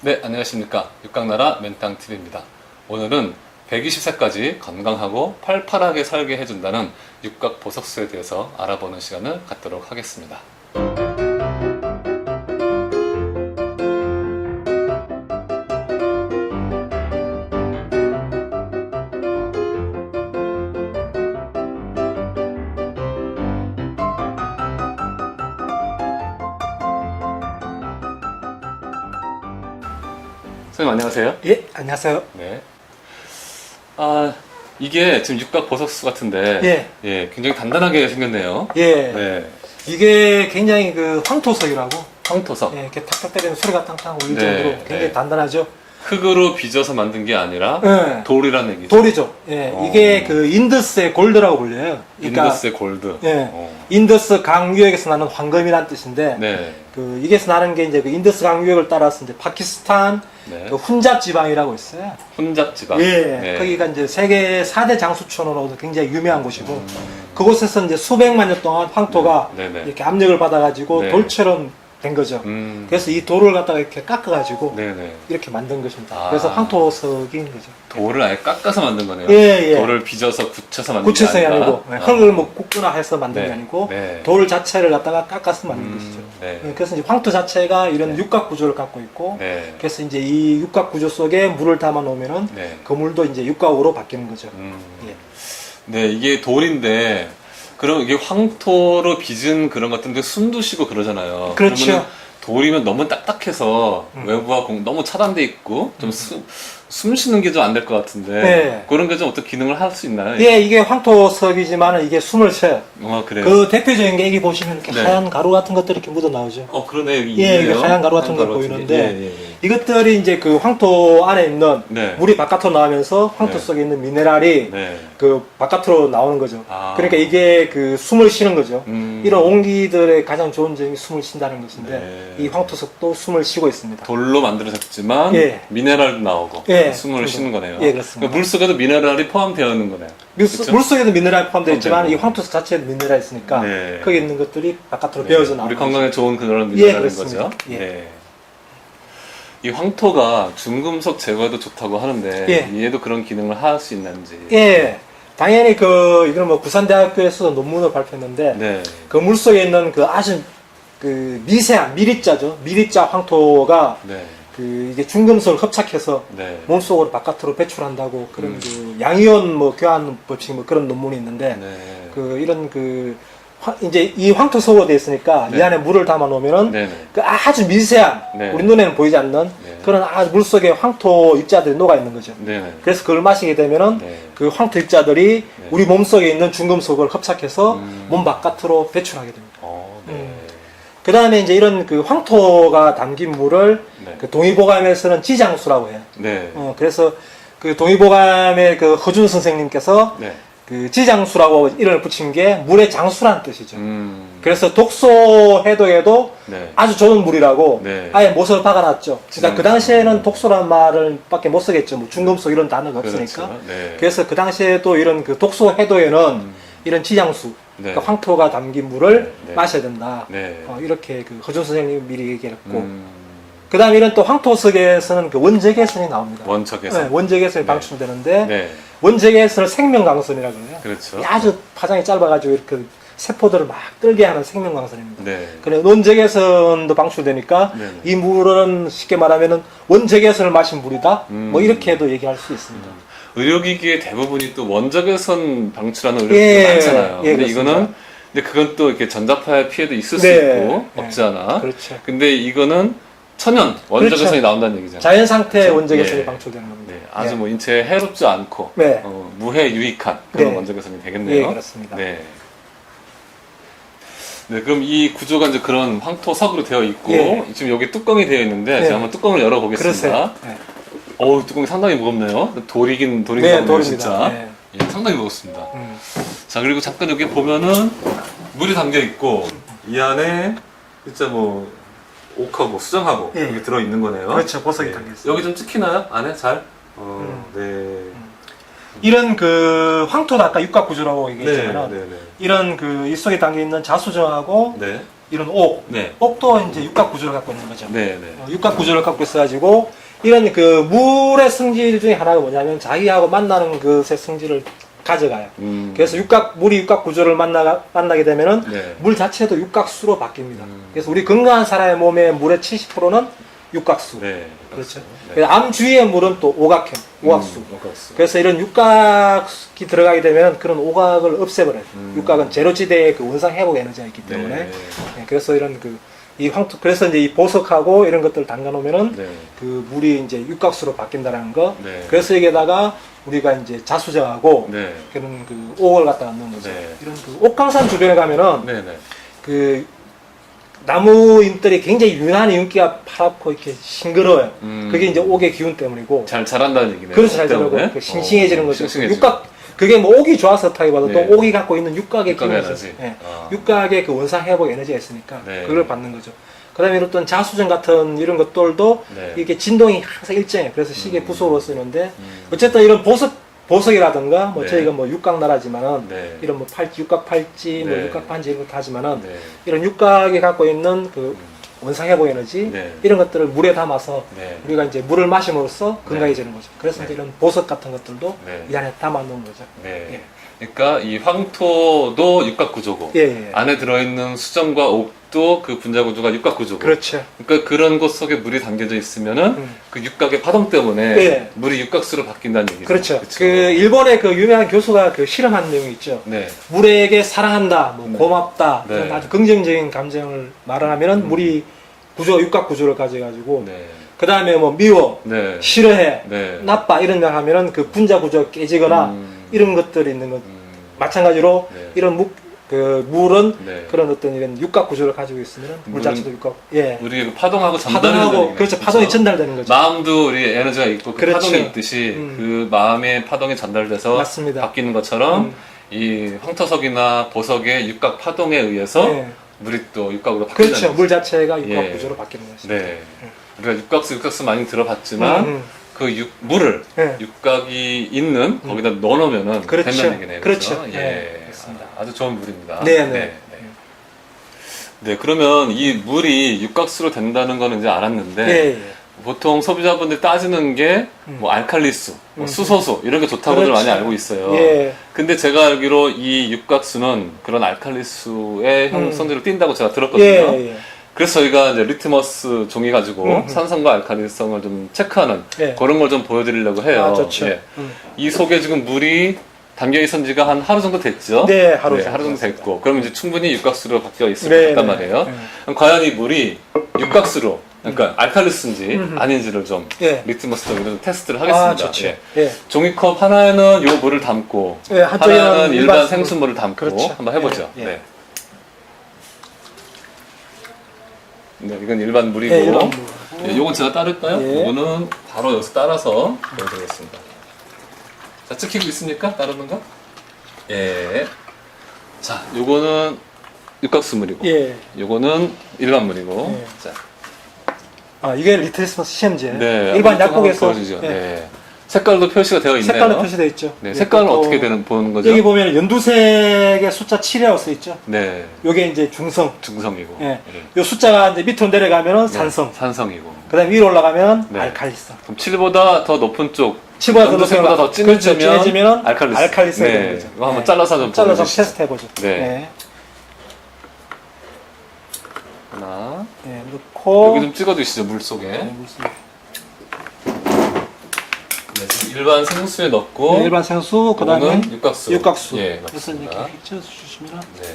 네, 안녕하십니까. 육각나라 멘땅TV입니다. 오늘은 120세까지 건강하고 팔팔하게 살게 해준다는 육각 보석수에 대해서 알아보는 시간을 갖도록 하겠습니다. 선생님 안녕하세요. 예, 안녕하세요. 네. 이게 지금 육각 보석수 같은데, 굉장히 단단하게 생겼네요. 예. 네. 이게 굉장히 그 황토석이라고. 황토석. 예, 이렇게 탁탁 때리면 소리가 탕탕 울릴 네, 정도로 굉장히 네. 단단하죠. 흙으로 빚어서 만든 게 아니라 네. 돌이라는 얘기죠. 돌이죠. 예, 이게 그 인더스의 골드라고 불려요. 그러니까 인더스의 골드. 예, 인더스 강유역에서 나는 황금이란 뜻인데, 네. 그 이게서 나는 게 이제 그 인더스 강유역을 따라서 이제 파키스탄 네. 그 훈잡 지방이라고 있어요. 혼잡 지방. 예, 네. 거기가 이제 세계 4대 장수촌으로도 굉장히 유명한 곳이고, 그곳에서 이제 수백만 년 동안 황토가 네네. 이렇게 압력을 받아가지고 네. 돌처럼 된 거죠. 그래서 이 돌을 갖다가 이렇게 깎아가지고 네네. 이렇게 만든 것입니다. 아. 그래서 황토석인 거죠. 돌을 아예 깎아서 만든 거네요. 예, 예. 돌을 빚어서 굳혀서 만든 구체성이 게 아니라. 아니고 흙을 뭐 굽거나 해서 만든 네. 게 아니고 네. 돌 자체를 갖다가 깎아서 만든 것이죠. 네. 예, 그래서 이제 황토 자체가 이런 육각 구조를 갖고 있고, 네. 그래서 이제 이 육각 구조 속에 물을 담아 놓으면은 네. 그 물도 이제 육각으로 바뀌는 거죠. 예. 네, 이게 돌인데, 그럼 이게 황토로 빚은 그런 것들인데 숨도 쉬고 그러잖아요. 그렇죠. 그러면은 돌이면 너무 딱딱해서 외부와 너무 차단돼 있고 좀 숨 쉬는 게 좀 안 될 것 같은데 네. 그런 게 좀 어떤 기능을 할 수 있나요? 예, 이게 황토석이지만 이게 숨을 쉬어요. 그래요. 그 대표적인 게 여기 보시면 이렇게 네. 하얀 가루 같은 것들이 이렇게 묻어 나오죠. 그러네. 여기 예, 있네요. 이게 하얀 가루 같은 거 가루 같은 보이는데, 게. 예, 예, 예. 이것들이 이제 그 황토 안에 있는 네. 물이 바깥으로 나오면서 황토 네. 속에 있는 미네랄이 네. 그 바깥으로 나오는 거죠. 아. 그러니까 이게 그 숨을 쉬는 거죠. 음. 이런 옹기들의 가장 좋은 점이 숨을 쉰다는 것인데, 네. 이 황토석도 숨을 쉬고 있습니다. 돌로 만들어졌지만 예. 미네랄도 나오고 예. 숨을 그렇죠. 쉬는 거네요. 예, 그렇습니다. 그러니까 물속에도 미네랄이 포함되어 있는 거네요. 그쵸? 물속에도 미네랄이 포함되어 있지만 포함되고. 이 황토석 자체에도 미네랄이 있으니까 네. 거기 있는 것들이 바깥으로 네. 베어져 나오는 우리 건강에 좋은 그런 예, 미네랄인 그렇습니다. 거죠. 예. 네. 이 황토가 중금속 제거에도 좋다고 하는데 예. 얘도 그런 기능을 할 수 있는지. 예, 당연히 이거는 뭐 부산대학교에서도 논문을 발표했는데, 네. 그 물속에 있는 그 아주 그 미세한 미립자죠. 미립자 황토가 네. 그 이게 중금속을 흡착해서 네. 몸속으로 바깥으로 배출한다고 그런 그 양이온 뭐 교환 법칙 뭐 그런 논문이 있는데, 네. 그 이런 이제 이 황토석으로 되어 있으니까 네. 이 안에 물을 담아 놓으면은 네네. 그 아주 미세한 네. 우리 눈에는 보이지 않는 네. 그런 아주 물속에 황토 입자들이 녹아 있는 거죠. 네네. 그래서 그걸 마시게 되면은 네. 그 황토 입자들이 네. 우리 몸속에 있는 중금속을 흡착해서 몸 바깥으로 배출하게 됩니다. 네. 그 다음에 이제 이런 그 황토가 담긴 물을 네. 그 동의보감에서는 지장수라고 해요. 네. 그래서 그 동의보감의 그 허준 선생님께서 네. 그 지장수라고 이름을 붙인 게 물의 장수라는 뜻이죠. 그래서 독소 해독에도 네. 아주 좋은 물이라고 네. 아예 못을 박아놨죠. 그러니까 지장수. 그 당시에는 독소라는 말을 밖에 못 쓰겠죠. 뭐 중금속 이런 단어가 없으니까. 그렇죠. 네. 그래서 그 당시에도 이런 그 독소 해독에는 이런 지장수, 네. 그러니까 황토가 담긴 물을 네. 마셔야 된다. 네. 이렇게 그 허준 선생님이 미리 얘기했고, 음. 그 다음에 이런 또 황토석에서는 그 원적외선이 나옵니다. 원척에서. 네, 원적외선이 네. 방출되는데, 네. 원적외선을 생명광선이라고 해요. 그렇죠. 아주 파장이 짧아가지고 이렇게 세포들을 막 떨게 하는 생명광선입니다. 네. 그래 원적외선도 방출되니까 네네. 이 물은 쉽게 말하면은 원적외선을 마신 물이다. 뭐 이렇게도 얘기할 수 있습니다. 의료기기의 대부분이 또 원적외선 방출하는 의료기기가 예, 많잖아요. 예, 근데 그렇습니다. 이거는 근데 그건 또 이렇게 전자파의 피해도 있을 수 네, 있고 네. 없지 않아. 그렇죠. 근데 이거는 천연 원적외선이 그렇죠. 나온다는 얘기잖아요. 자연 상태의 그렇죠? 원적외선이 예. 방출되는 겁니다. 네, 아주 예. 뭐 인체에 해롭지 않고 네. 무해 유익한 그런 네. 원적외선이 되겠네요. 예, 그렇습니다. 네. 네, 그럼 이 구조가 이제 그런 황토석으로 되어 있고 예. 지금 여기 뚜껑이 되어 있는데 네. 제가 한번 뚜껑을 열어 보겠습니다. 그러세요. 네. 어우, 뚜껑이 상당히 무겁네요. 돌이긴 네, 같네요, 돌입니다. 진짜. 네. 예, 상당히 무겁습니다. 음. 자, 그리고 잠깐 여기 보면은 물이 담겨 있고 이 안에 진짜 뭐 옥하고 수정하고 예. 여기 들어 있는 거네요. 그렇죠. 보석이 예. 담겨 있어요. 여기 좀 찍히나요? 안에 잘? 네. 이런 황토도 아까 육각 구조라고 얘기했잖아요. 네, 네, 네. 이런 이 속에 담겨 있는 자수정하고 네. 이런 옥, 네. 옥도 이제 육각 구조를 갖고 있는 거죠. 네, 네. 육각 구조를 갖고 있어가지고 이런 그 물의 성질 중에 하나가 뭐냐면 자기하고 만나는 것의 성질을 가져가요. 그래서 물이 육각 구조를 만나게 되면은 네. 물 자체도 육각수로 바뀝니다. 그래서 우리 건강한 사람의 몸의 물의 70%는 육각수. 네. 그렇죠. 네. 그래서 암 주위의 물은 또 오각형, 오각수. 오각수. 그래서 이런 육각이 들어가게 되면 그런 오각을 없애버려요. 육각은 제로지대의 그 원상 회복 에너지가 있기 때문에. 네. 네, 그래서 이런 이 황토, 그래서 이제 이 보석하고 이런 것들을 담가 놓으면은 네. 그 물이 이제 육각수로 바뀐다는 거. 네. 그래서 여기에다가 우리가 이제 자수정하고 네. 그런 그 옥을 갖다 넣는 거죠. 네. 이런 그 옥강산 주변에 가면은 네, 네. 그 나무잎들이 굉장히 유난히 윤기가 파랗고 이렇게 싱그러워요. 그게 이제 옥의 기운 때문이고. 잘 자란다는 얘기네요. 그래서 잘 때문에. 자라고 싱싱해지는 거죠. 싱싱해지고. 육각, 그게 뭐 옥이 좋아서 타기보다 네. 또 옥이 갖고 있는 육각의 육각의 기운이죠. 에너지. 예. 아. 육각의 그 원상 회복 에너지가 있으니까 네. 그걸 받는 거죠. 그 다음에 어떤 자수정 같은 이런 것들도 네. 이게 진동이 항상 일정해요. 그래서 시계 부속으로 쓰는데 어쨌든 이런 보석이라든가 뭐 네. 저희가 뭐 육각나라지만은 네. 이런 뭐 팔찌, 육각 팔찌, 뭐 네. 육각 반지 이런 것도 하지만은 네. 이런 육각이 갖고 있는 그 원상 회복 에너지 네. 이런 것들을 물에 담아서 네. 우리가 이제 물을 마심으로써 건강해지는 거죠. 그래서 네. 이제 이런 보석 같은 것들도 네. 이 안에 담아 놓은 거죠. 네. 예. 그러니까 이 황토도 육각 구조고 예, 예. 안에 들어있는 수정과 옥도 그 분자 구조가 육각 구조고. 그렇죠. 그러니까 그런 곳 속에 물이 담겨져 있으면은 그 육각의 파동 때문에 예. 물이 육각수로 바뀐다는 얘기죠. 그렇죠. 그쵸? 그 일본의 그 유명한 교수가 그 실험한 내용이 있죠. 네. 물에게 사랑한다, 뭐 고맙다, 네. 이런 아주 긍정적인 감정을 말을 하면은 물이 육각 구조를 가져가지고 네. 그 다음에 뭐 미워, 네. 싫어해, 네. 나빠 이런 말 하면은 그 분자 구조가 깨지거나 이런 것들이 있는 것. 마찬가지로 네. 이런 물은 네. 그런 어떤 이런 육각 구조를 가지고 있으면 물 자체도 육각, 예. 우리 그 파동하고 전달이 파동하고, 그렇죠. 파동이 전달되는 거죠. 마음도 우리 에너지가 있고 그 그렇죠. 파동이 있듯이 그 마음의 파동이 전달돼서 맞습니다. 바뀌는 것처럼 이 황토석이나 보석의 육각 파동에 의해서 예. 물이 또 육각으로 바뀐다는 그렇죠. 거죠. 물 자체가 육각 예. 구조로 바뀌는 거죠. 네. 우리가 육각수 많이 들어봤지만 그 물을 예. 육각이 있는 거기다 넣어놓으면은 그렇죠. 되는 얘기네요. 그렇죠. 그렇죠? 예. 예. 그렇습니다. 아주 좋은 물입니다. 네, 네. 네, 그러면 이 물이 육각수로 된다는 거는 이제 알았는데 예, 예. 보통 소비자분들이 따지는 게 뭐 알칼리수, 뭐 수소수 이런 게 좋다고들 그렇죠. 많이 알고 있어요. 예. 근데 제가 알기로 이 육각수는 그런 알칼리수의 성질을 띈다고 제가 들었거든요. 예, 예. 그래서 저희가 이제 리트머스 종이 가지고 산성과 알칼리성을 좀 체크하는 예. 그런 걸 좀 보여드리려고 해요. 아, 좋죠. 예. 이 속에 지금 물이 담겨 있은 지가 한 하루 정도 됐죠? 네, 하루 정도 됐고, 그럼 이제 충분히 육각수로 바뀌어 있을 네, 것 같단 네. 말이에요. 그럼 과연 이 물이 육각수로, 그러니까 알칼리수인지 아닌지를 좀 예. 리트머스 종이로 좀 테스트를 하겠습니다. 아, 좋죠. 예. 예. 종이컵 하나에는 요 물을 담고, 예, 한쪽에는 하나는 일반 일반 생수물을 담고 그렇죠. 한번 해보죠. 예, 예. 네. 네, 이건 일반 물이고, 예, 일반 물. 예, 요건 제가 따를까요? 예. 요거는 바로 여기서 따라서 보여드리겠습니다. 자, 찍히고 있습니까? 따르는 거? 예. 자, 요거는 육각수물이고, 예. 요거는 일반 물이고, 예. 자, 아, 이게 리트머스 시험제. 네, 일반 한번 약국에서 보여주죠. 예. 네. 색깔도 표시가 되어 있네요. 색깔로 표시되어 있죠. 네, 예, 색깔은 또 어떻게 보는 거죠? 여기 보면 연두색의 숫자 7이라고 써 있죠. 네, 요게 이제 중성. 중성이고, 예. 요 숫자가 이제 밑으로 내려가면은 산성. 산성이고. 그 다음에 위로 올라가면 네. 알칼리성. 그럼 7보다 더 높은 쪽, 7보다 더 연두색보다 더 진해지면 진해지면 알칼리성. 되는 네. 거죠. 이거 한번 네. 잘라서 좀 잘라서 보여주시죠. 테스트 해보죠. 네. 하나. 네, 넣고. 여기 좀 찍어주시죠, 물 속에. 네, 물속. 네, 지금 일반 생수에 넣고. 네, 일반 생수, 그 다음에 요거는 육각수. 육각수. 예, 그래서 이렇게 맞습니다. 해쳐 주시면. 네.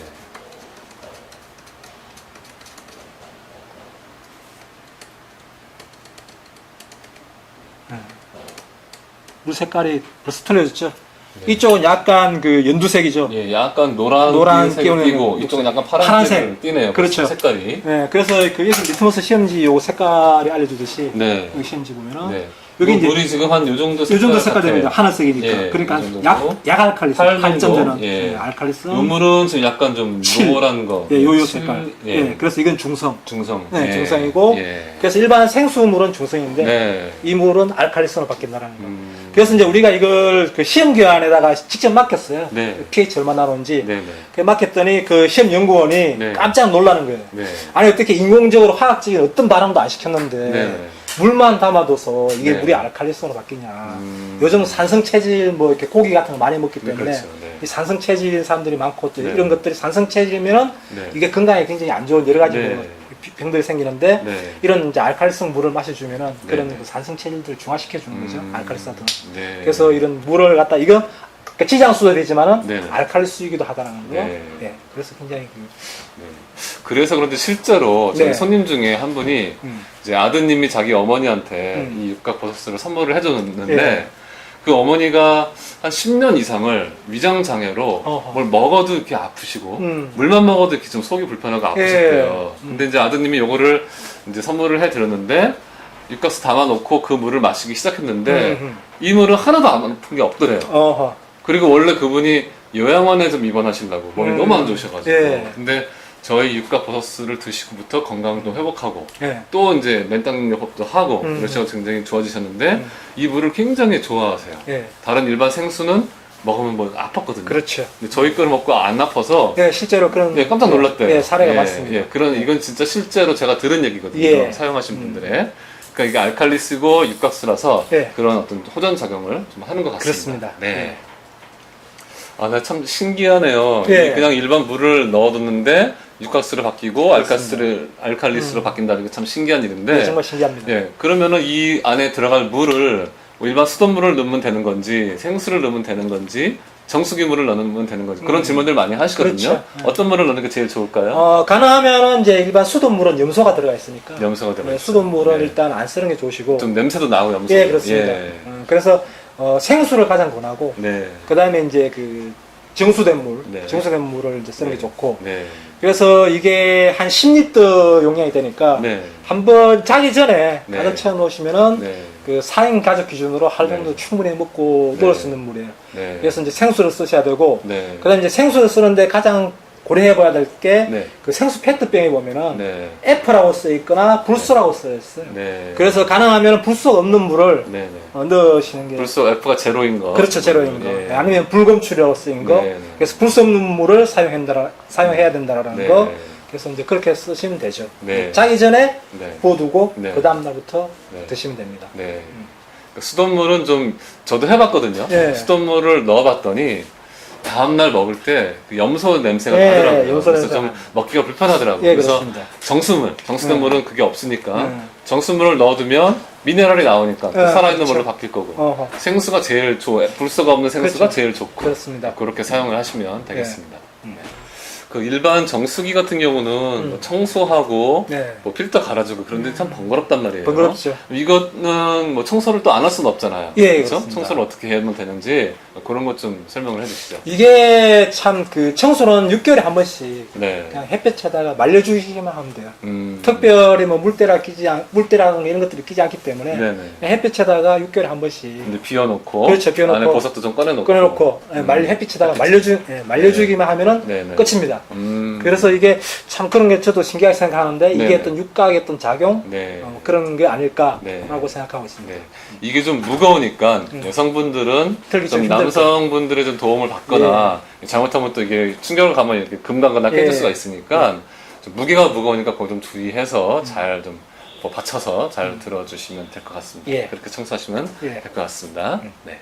물 색깔이 벌써 틀려졌죠. 이쪽은 약간 그 연두색이죠. 예, 약간 노란 노란 색을 띠고 띄우는 이쪽은 약간 파란색. 파란색을 띠네요. 그렇죠. 색깔이. 네, 그래서 그 여기 리트머스 시험지 요 색깔이 알려주듯이 네. 여기 시험지 보면은 네. 여기 이제 물이 지금 한 요 정도 요 정도 색깔 같아. 되면 이제 하늘색이니까. 예, 그러니까 이 정도고. 약 알칼리스, 8.0. 예. 알칼리스. 요 물은 지금 약간 좀 칠. 노란 거. 예, 요요 칠, 색깔. 예. 예. 그래서 이건 중성. 중성. 네, 예. 중성이고. 예. 그래서 일반 생수물은 중성인데 네. 이 물은 알칼리성으로 바뀐다는 거. 그래서 이제 우리가 이걸 그 시험 교환에다가 직접 맡겼어요. 네. pH 얼마 나오는지. 네네. 그 맡겼더니 그 시험 연구원이 네. 깜짝 놀라는 거예요. 네. 아니 어떻게 인공적으로 화학적인 어떤 반응도 안 시켰는데 네. 물만 담아둬서 이게 네. 물이 알칼리성으로 바뀌냐. 요즘 산성 체질 뭐 이렇게 고기 같은 거 많이 먹기 때문에 그렇죠. 네. 이 산성 체질인 사람들이 많고 또 네. 이런 것들이 산성 체질이면은 네. 이게 건강에 굉장히 안 좋은 여러 가지 네. 뭐 병들이 생기는데 네. 이런 이제 알칼리성 물을 마셔주면은 그런 네. 그 산성 체질들을 중화시켜 주는 거죠. 알칼리성들은. 네. 그래서 이런 물을 갖다 이건 그러니까 지장수도 되지만은 네. 알칼리수이기도 하다는 거. 네. 예. 그래서 굉장히 네. 그래서 그런데 실제로 저희 네. 손님 중에 한 분이 이제 아드님이 자기 어머니한테 이 육각 버섯을 선물을 해줬는데 예. 그 어머니가 한 10년 이상을 위장 장애로 어허. 뭘 먹어도 이렇게 아프시고 물만 먹어도 이렇게 좀 속이 불편하고 아프셨대요. 예. 근데 이제 아드님이 요거를 이제 선물을 해드렸는데 육각수 담아놓고 그 물을 마시기 시작했는데 이 물은 하나도 안 아픈 게 없더래요. 어허. 그리고 원래 그분이 요양원에 좀 입원하시려고 몸이 너무 안 좋으셔가지고 예. 근데 저희 육각 버섯을 드시고부터 건강도 회복하고 예. 또 이제 맨땅요법도 하고 그러셔서 굉장히 좋아지셨는데 이 물을 굉장히 좋아하세요. 예. 다른 일반 생수는 먹으면 뭐 아팠거든요. 그렇죠. 근데 저희 거를 먹고 안 아파서 예, 실제로 그런 예, 깜짝 놀랐대요. 예, 사례가 많습니다. 예, 그런 이건 진짜 실제로 제가 들은 얘기거든요. 예. 사용하신 분들의. 그러니까 이게 알칼리스고 육각수라서 예. 그런 어떤 호전 작용을 좀 하는 것 같습니다. 그렇습니다. 네. 예. 아, 나 참 신기하네요. 예. 이게 그냥 일반 물을 넣어뒀는데 육각수로 바뀌고 알칼리스로 바뀐다는 게 참 신기한 일인데. 네, 정말 신기합니다. 예. 그러면은 이 안에 들어갈 물을 뭐 일반 수돗물을 넣으면 되는 건지 생수를 넣으면 되는 건지 정수기 물을 넣으면 되는 건지 그런 질문들 많이 하시거든요. 그렇죠. 어떤 물을 넣는 게 제일 좋을까요? 가능하면은 이제 일반 수돗물은 염소가 들어가 있으니까. 염소가 들어가 네, 있어요. 수돗물은 네. 일단 안 쓰는 게 좋으시고. 좀 냄새도 나고 염소. 예, 그렇습니다. 예. 그래서 생수를 가장 권하고, 네. 그 다음에 이제 그 정수된 물, 네. 정수된 물을 이제 쓰는 게 좋고. 네. 그래서 이게 한 10리터 용량이 되니까 네. 한번 자기 전에 네. 가득 채워 놓으시면은 네. 그 4인 가족 기준으로 하루 네. 정도 충분히 먹고 네. 먹을 수 있는 물이에요. 네. 그래서 이제 생수를 쓰셔야 되고, 네. 그 다음에 이제 생수를 쓰는데 가장 고려해 봐야 될 게 네. 그 생수 페트병에 보면은 네. F라고 써 있거나 불소라고 써 있어요. 네. 그래서 가능하면 불소 없는 물을 네. 네. 넣으시는 게 불소 F가 제로인 거. 그렇죠, 제로인 거. 예. 아니면 불검출이라고 쓰인 거. 네. 그래서 불소 없는 물을 사용해야 된다라는 네. 거. 그래서 이제 그렇게 쓰시면 되죠. 네. 자기 전에 네. 부어두고 네. 그 다음 날부터 네. 드시면 됩니다. 네. 수돗물은 좀 저도 해봤거든요. 예. 수돗물을 넣어봤더니 다음날 먹을 때 그 염소 냄새가 예, 나더라고요. 염소 그래서 냄새. 좀 먹기가 불편하더라고요. 예, 그래서 그렇습니다. 정수된 예. 물은 그게 없으니까 예. 정수물을 넣어두면 미네랄이 나오니까 또 예, 살아있는 그렇죠. 물로 바뀔 거고 어허. 생수가 제일 불소가 없는 생수가 그렇죠. 제일 좋고 그렇습니다. 그렇게 사용을 하시면 되겠습니다. 네. 그 일반 정수기 같은 경우는 뭐 청소하고 네. 뭐 필터 갈아주고 그런데 참 번거롭단 말이에요. 번거롭죠. 이거는 뭐 청소를 또 안 할 수는 없잖아요. 예, 그렇죠? 그렇습니다. 청소를 어떻게 하면 되는지 그런 것 좀 설명을 해주시죠. 이게 참 그 청소는 6개월에 한 번씩 네. 그냥 햇볕에다가 말려주기만 하면 돼요. 음. 특별히 뭐 물때랑 이런 것들이 끼지 않기 때문에 네네. 그냥 햇빛에다가 6개월에 한 번씩 근데 비워놓고 그렇죠, 비워놓고 안에 버섯도 좀 꺼내놓고 꺼내놓고 햇빛에다가 말려주기만 하면은 네네. 끝입니다. 음. 그래서 이게 참 그런 게 저도 신기하게 생각하는데 이게 네네. 어떤 육각의 어떤 작용 네. 그런 게 아닐까라고 네. 생각하고 있습니다. 네. 이게 좀 무거우니까 여성분들은 들기 좀 좀 힘들죠. 남성분들의 좀 도움을 받거나 잘못하면 또 이게 충격을 가면 이렇게 금강거나 깨질 예. 수가 있으니까 좀 무게가 무거우니까 그거 좀 주의해서 잘 좀 뭐 받쳐서 잘 들어주시면 될 것 같습니다. 예. 그렇게 청소하시면 예. 될 것 같습니다. 네.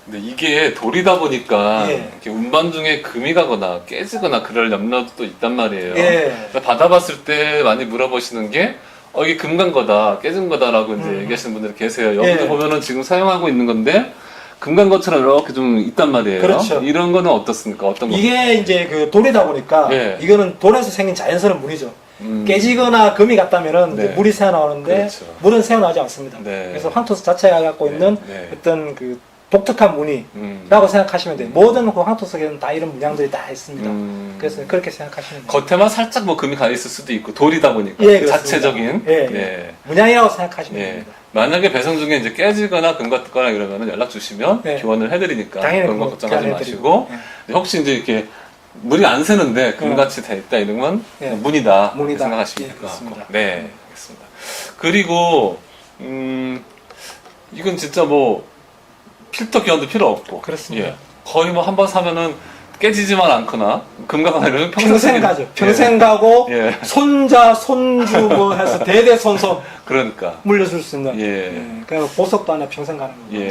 근데 이게 돌이다 보니까 예. 이렇게 운반 중에 금이 가거나 깨지거나 그럴 염려도 또 있단 말이에요. 예. 그래서 받아봤을 때 많이 물어보시는 게 이게 금 간 거다, 깨진 거다라고 이제 얘기하시는 분들이 계세요. 여기도 예. 보면은 지금 사용하고 있는 건데 금 간 것처럼 이렇게 좀 있단 말이에요. 그렇죠. 이런 거는 어떻습니까? 어떤 거? 이게 이제 그 돌이다 보니까 예. 이거는 돌에서 생긴 자연스러운 물이죠. 음. 깨지거나 금이 갔다면은 네. 이제 물이 새어나오는데 그렇죠. 물은 새어나오지 않습니다. 네. 그래서 황토수 자체가 갖고 네. 있는 네. 어떤 그 독특한 무늬라고 생각하시면 돼요. 모든 그 황토석에는 다 이런 문양들이 다 있습니다. 그래서 그렇게 생각하시면 돼요. 겉에만 살짝 뭐 금이 가 있을 수도 있고 돌이다 보니까 예, 그 그렇습니다. 자체적인 예, 예. 예. 문양이라고 생각하시면 예. 됩니다. 만약에 배송 중에 이제 깨지거나 금 같거나 이러면 연락 주시면 예. 교환을 해드리니까 당연히 그런 거 그거 걱정하지 교환해드리고. 마시고 혹시 이제 이렇게 물이 안 새는데 금같이 돼 있다 이러면 예. 문이다 이렇게 문이다. 생각하시면 예, 될 것 같고 그렇습니다. 네 알겠습니다. 그리고 이건 진짜 뭐 필터 교환도 필요 없고 그렇습니다. 예. 거의 뭐 한 번 사면은 깨지지만 않거나 금가가 이러면 평생 가죠. 평생 가고 예. 손자, 손주 뭐 해서 대대손손 그러니까 물려줄 수 있는. 예. 그러니까 보석도 하나 평생 가는 거예요.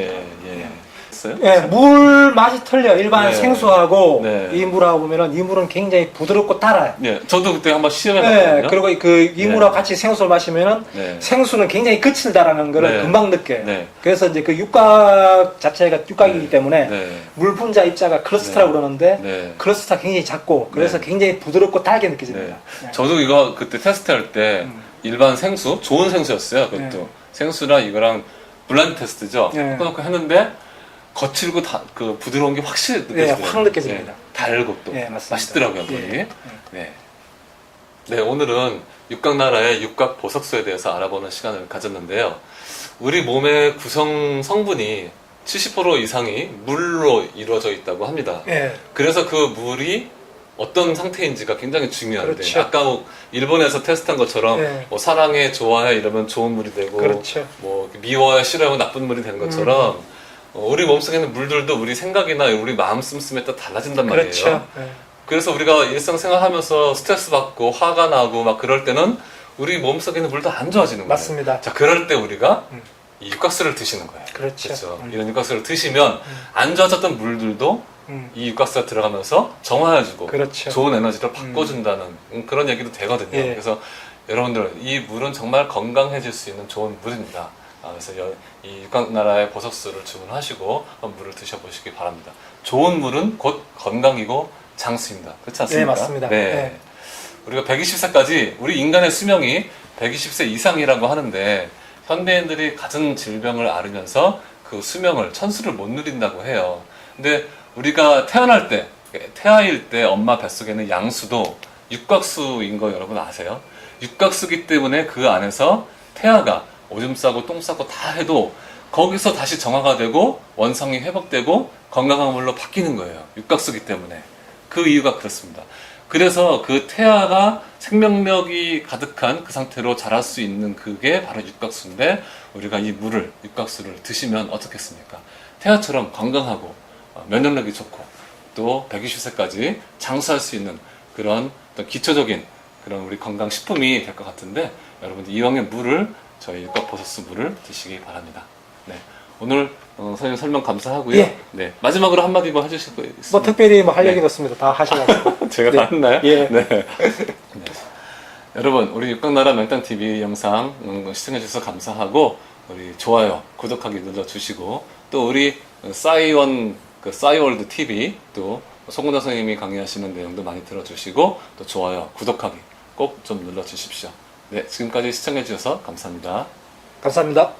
예. 했어요? 예, 물 맛이 틀려. 일반 네. 생수하고 네. 이 물하고 보면은 이 물은 굉장히 부드럽고 달아요. 예. 저도 그때 한번 예, 시험해봤거든요. 그리고 그 이 물하고 네. 같이 생수를 마시면은 네. 생수는 굉장히 거칠다라는 거를 네. 금방 느껴요. 네. 그래서 이제 그 육각 자체가 육각이기 때문에 네. 물 분자 입자가 클러스터라고 그러는데 네. 클러스터가 굉장히 작고 그래서 네. 굉장히 부드럽고 달게 느껴집니다. 네. 저도 이거 그때 테스트할 때 음. 일반 생수, 좋은 생수였어요. 그것도 네. 생수랑 이거랑 블라인드 테스트죠. 네. 해놓고 했는데 거칠고 그 부드러운 게 확실히 느껴지더라고요. 확 느껴집니다. 달고 또 네, 맞습니다. 맛있더라고요, 물이. 예. 네. 네, 오늘은 육각나라의 육각 보석수에 대해서 알아보는 시간을 가졌는데요. 우리 몸의 구성 성분이 70% 이상이 물로 이루어져 있다고 합니다. 예. 그래서 그 물이 어떤 상태인지가 굉장히 중요한데 그렇죠. 아까 일본에서 테스트한 것처럼 네. 뭐 사랑해 좋아해 이러면 좋은 물이 되고 그렇죠. 뭐 미워해 싫어하면 나쁜 물이 되는 것처럼 우리 몸속에 있는 물들도 우리 생각이나 우리 마음 씀씀에 따라 달라진단 말이에요. 그렇죠. 예. 그래서 우리가 일상생활하면서 스트레스 받고 화가 나고 막 그럴 때는 우리 몸속에 있는 물도 안 좋아지는 거예요. 맞습니다. 자, 그럴 때 우리가 음. 이 육각수를 드시는 거예요. 그렇죠. 그렇죠. 이런 육각수를 드시면 안 좋아졌던 물들도 이 육각수가 들어가면서 정화해주고 그렇죠. 좋은 에너지로 바꿔준다는 그런 얘기도 되거든요. 예. 그래서 여러분들 이 물은 정말 건강해질 수 있는 좋은 물입니다. 그래서 이 육각나라의 보석수를 주문하시고 한번 물을 드셔보시기 바랍니다. 좋은 물은 곧 건강이고 장수입니다. 그렇지 않습니까? 네, 맞습니다. 네. 네. 우리가 120세까지 우리 인간의 수명이 120세 이상이라고 하는데 현대인들이 갖은 질병을 앓으면서 그 수명을 천수를 못 누린다고 해요. 근데 우리가 태어날 때, 태아일 때 엄마 뱃속에는 양수도 육각수인 거 여러분 아세요? 육각수기 때문에 그 안에서 태아가 오줌 싸고 똥 싸고 다 해도 거기서 다시 정화가 되고 원성이 회복되고 건강한 물로 바뀌는 거예요. 육각수기 때문에. 그 이유가 그렇습니다. 그래서 그 태아가 생명력이 가득한 그 상태로 자랄 수 있는 그게 바로 육각수인데 우리가 이 물을, 육각수를 드시면 어떻겠습니까? 태아처럼 건강하고 면역력이 좋고 또 120세까지 장수할 수 있는 그런 어떤 기초적인 그런 우리 건강식품이 될 것 같은데 여러분들 이왕에 물을 저희 육각보석수 물을 드시기 바랍니다. 네. 오늘 선생님 설명 감사하고요. 예. 네. 마지막으로 한마디 뭐 해주실 거 있으면 뭐 특별히 뭐 할 네. 얘기는 없습니다. 다 하셔가지고. 제가 네. 다 했나요? 예. 네. 네. 여러분, 우리 육각나라 명당TV 영상 시청해주셔서 감사하고, 우리 좋아요, 구독하기 눌러주시고, 또 우리 싸이원, 그 싸이월드 TV, 또 송은자 선생님이 강의하시는 내용도 많이 들어주시고, 또 좋아요, 구독하기 꼭 좀 눌러주십시오. 네, 지금까지 시청해주셔서 감사합니다. 감사합니다.